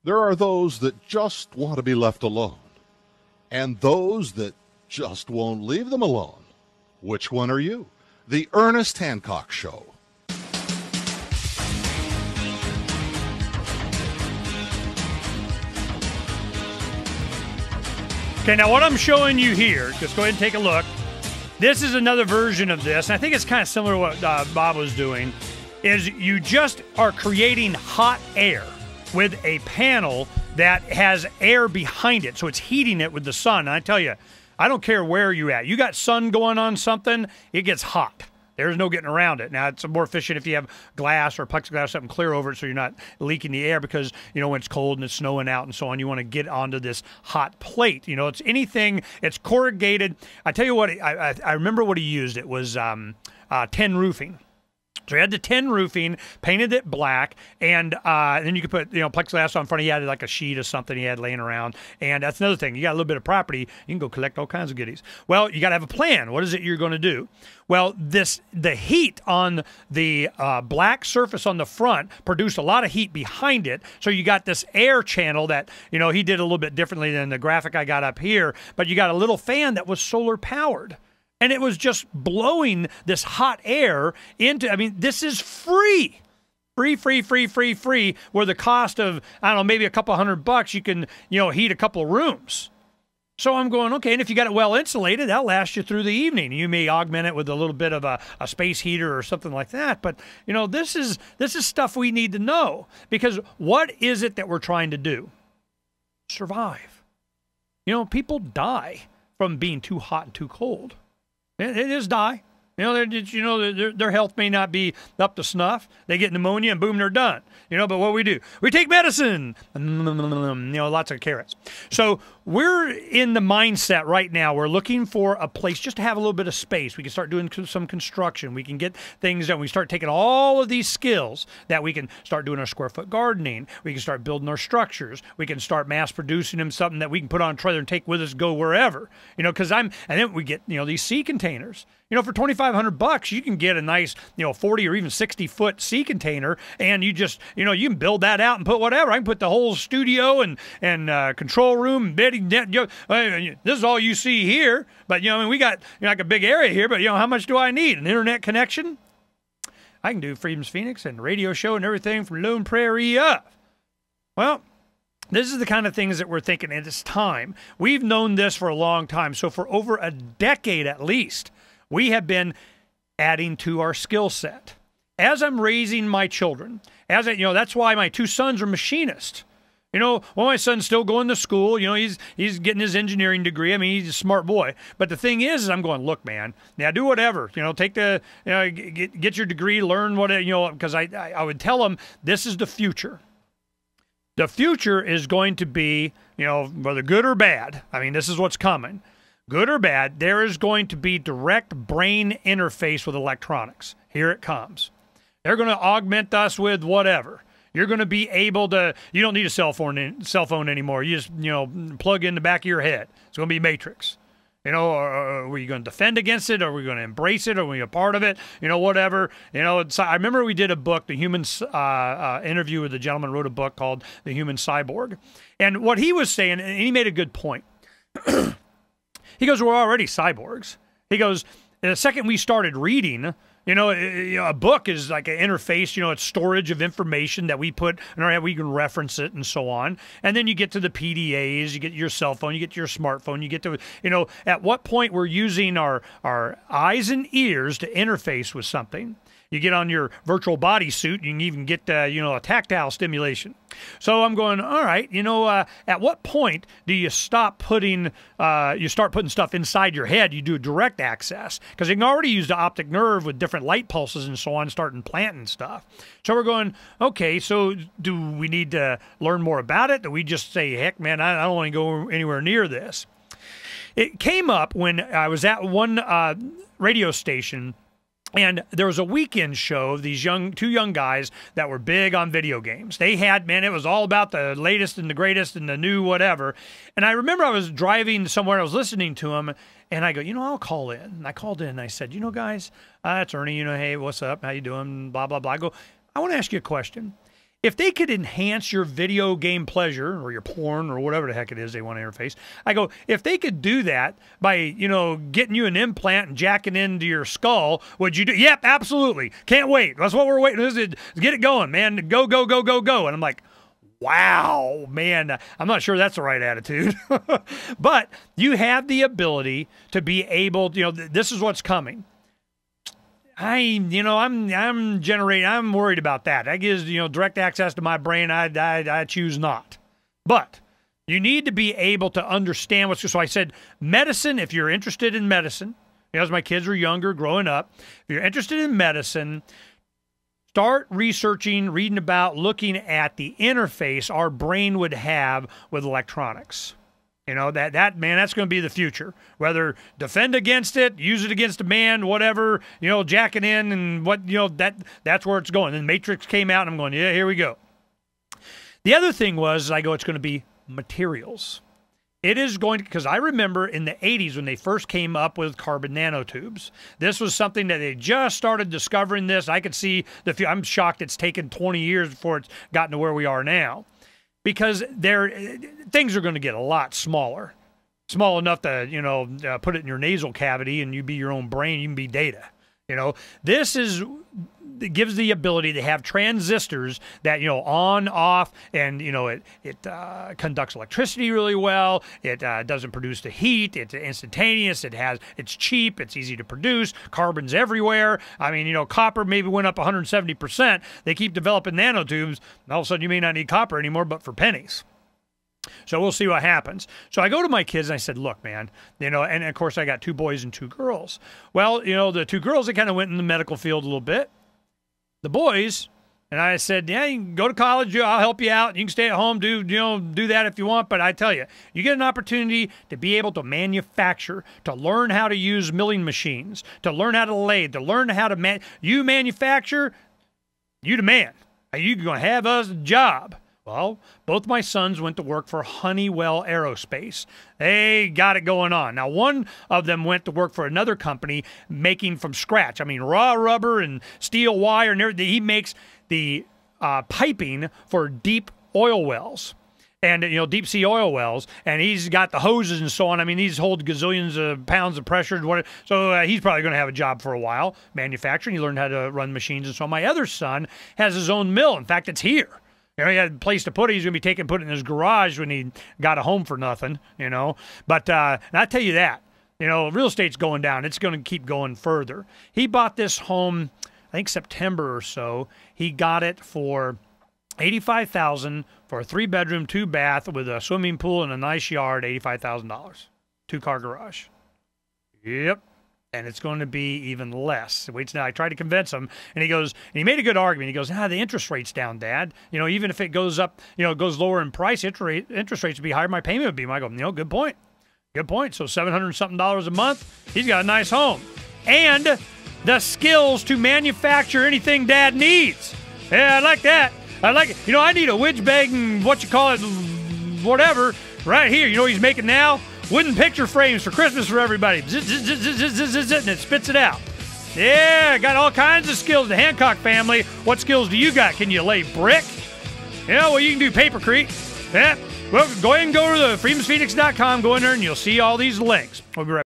There are those that just want to be left alone, and those that just won't leave them alone. Which one are you? The Ernest Hancock Show. Okay, now what I'm showing you here, just go ahead and take a look. This is another version of this, and I think it's kind of similar to what Bob was doing, is you just are creating hot air with a panel that has air behind it, so it's heating it with the sun. And I tell you, I don't care where you're at. You got sun going on something, it gets hot. There's no getting around it. Now, it's more efficient if you have glass or plexiglass, something clear over it so you're not leaking the air because, you know, when it's cold and it's snowing out and so on, you want to get onto this hot plate. You know, it's anything, it's corrugated. I tell you what, I remember what he used. It was tin roofing. So he had the tin roofing, painted it black, and then you could put, you know, plexiglass on front. He had like a sheet or something he had laying around. And that's another thing. You got a little bit of property, you can go collect all kinds of goodies. Well, you got to have a plan. What is it you're going to do? Well, the heat on the black surface on the front produced a lot of heat behind it. So you got this air channel that, you know, he did a little bit differently than the graphic I got up here. But you got a little fan that was solar powered. And it was just blowing this hot air into, I mean, this is free. Free, where the cost of, I don't know, maybe a couple $100, you can, you know, heat a couple of rooms. So I'm going, okay, and if you got it well insulated, that'll last you through the evening. You may augment it with a little bit of a space heater or something like that. But, you know, this is stuff we need to know. Because what is it that we're trying to do? Survive. You know, people die from being too hot and too cold. It is die. You know, their health may not be up to snuff. They get pneumonia and boom, they're done. You know, but what we do, we take medicine. You know, lots of carrots. So we're in the mindset right now. We're looking for a place just to have a little bit of space. We can start doing some construction. We can get things done. We start taking all of these skills that we can start doing our square foot gardening. We can start building our structures. We can start mass producing them, something that we can put on a trailer and take with us, go wherever. You know, and then we get, you know, these sea containers. You know, for $2,500, you can get a nice, you know, 40 or even 60-foot sea container, and you just, you know, you can build that out and put whatever. I can put the whole studio and control room and bedding. You know, this is all you see here, but, you know, I mean, we got, you know, like a big area here, but, you know, how much do I need? An internet connection? I can do Freedom's Phoenix and radio show and everything from Lone Prairie up. Well, this is the kind of things that we're thinking at this time. We've known this for a long time. So for over a decade at least, we have been adding to our skill set. As I'm raising my children, you know, that's why my two sons are machinists. You know, well, my son's still going to school. You know, he's getting his engineering degree. I mean, he's a smart boy. But the thing is I'm going, look, man, now do whatever. You know, take the, you know, get your degree, learn what, you know, because I would tell him this is the future. The future is going to be, you know, whether good or bad. I mean, this is what's coming. Good or bad, there is going to be direct brain interface with electronics. Here it comes. They're going to augment us with whatever. You're going to be able to, you don't need a cell phone anymore. You just, you know, plug in the back of your head. It's going to be Matrix. You know, or are you going to defend against it? Or are we going to embrace it? Or are we a part of it? You know, whatever. You know, I remember we did a book, the human interview with a gentleman wrote a book called The Human Cyborg. And what he was saying, and he made a good point. He goes, we're already cyborgs. He goes, the second we started reading, you know, a book is like an interface, you know, it's storage of information that we put in our head, we can reference it and so on. And then you get to the PDAs, you get your cell phone, you get your smartphone, you get to, you know, at what point we're using our eyes and ears to interface with something. You get on your virtual bodysuit, you can even get, you know, a tactile stimulation. So I'm going, all right, you know, at what point do you stop putting, you start putting stuff inside your head? You do direct access because you can already use the optic nerve with different light pulses and so on, start implanting stuff. So we're going, okay, so do we need to learn more about it? Do we just say, heck, man, I don't want to go anywhere near this? It came up when I was at one radio station. And there was a weekend show of these two young guys that were big on video games. They had, man, it was all about the latest and the greatest and the new whatever. And I remember I was driving somewhere, I was listening to them, and I go, you know, I'll call in. And I called in and I said, you know, guys, it's Ernie, you know, hey, what's up? How you doing? Blah, blah, blah. I go, I want to ask you a question. if they could enhance your video game pleasure or your porn or whatever the heck it is they want to interface, I go, if they could do that by, getting you an implant and jacking into your skull, would you do? Yep, absolutely. Can't wait. That's what we're waiting. Get it going, man. Go, go, go, go, go. And I'm like, wow, man, I'm not sure that's the right attitude. But you have the ability to be able, this is what's coming. I'm worried about that. That gives, direct access to my brain. I choose not. But you need to be able to understand so I said medicine, if you're interested in medicine, as my kids were younger, growing up, if you're interested in medicine, start researching, reading about, looking at the interface our brain would have with electronics. That man, that's going to be the future. Whether defend against it, use it against a man, whatever, jacking in and that's where it's going. Then Matrix came out and I'm going, yeah, here we go. The other thing was, it's going to be materials. It is going to, because I remember in the 80s when they first came up with carbon nanotubes. This was something that they just started discovering this. I could see I'm shocked it's taken 20 years before it's gotten to where we are now. Because things are going to get a lot smaller. Small enough to, put it in your nasal cavity and you be your own brain, you can be data. It gives the ability to have transistors that, on, off, and, it conducts electricity really well. It doesn't produce the heat. It's instantaneous. It's cheap. It's easy to produce. Carbon's everywhere. I mean, copper maybe went up 170%. They keep developing nanotubes. All of a sudden, you may not need copper anymore, but for pennies. So we'll see what happens. So I go to my kids and I said, look, man, and of course I got 2 boys and 2 girls. Well, the 2 girls, they kind of went in the medical field a little bit. The boys, and I said, yeah, you can go to college, I'll help you out. You can stay at home, do that if you want. But I tell you, you get an opportunity to be able to manufacture, to learn how to use milling machines, to learn how to lathe, to learn how to you manufacture, you the man. You're going to have us a job. Well, both my sons went to work for Honeywell Aerospace. They got it going on. Now, one of them went to work for another company making from scratch. I mean, raw rubber and steel wire and everything. He makes the piping for deep oil wells and, deep sea oil wells. And he's got the hoses and so on. I mean, these hold gazillions of pounds of pressure. So he's probably going to have a job for a while, manufacturing. He learned how to run machines and so on. My other son has his own mill. In fact, it's here. He had a place to put it. He's going to be put it in his garage when he got a home for nothing, But and I tell you that, real estate's going down. It's going to keep going further. He bought this home, I think September or so. He got it for $85,000 for a 3-bedroom, 2-bath with a swimming pool and a nice yard. $85,000, 2-car garage. Yep. And it's going to be even less. Wait, now I tried to convince him, and he made a good argument. He goes, the interest rate's down, Dad. Even if it goes up, it goes lower in price, interest rates would be higher, my payment would be. I go, good point. Good point. So $700-something a month, he's got a nice home. And the skills to manufacture anything Dad needs. Yeah, I like that. I like it. I need a widge bag and whatever, right here. You know what he's making now? Wooden picture frames for Christmas for everybody. Zzz, zzz, zzz, zzz, zzz, zzz, and it spits it out. Yeah, got all kinds of skills. The Hancock family. What skills do you got? Can you lay brick? Well, you can do papercrete. Yeah. Well, go ahead and go to the freedomsphoenix.com. Go in there and you'll see all these links. We'll be right back.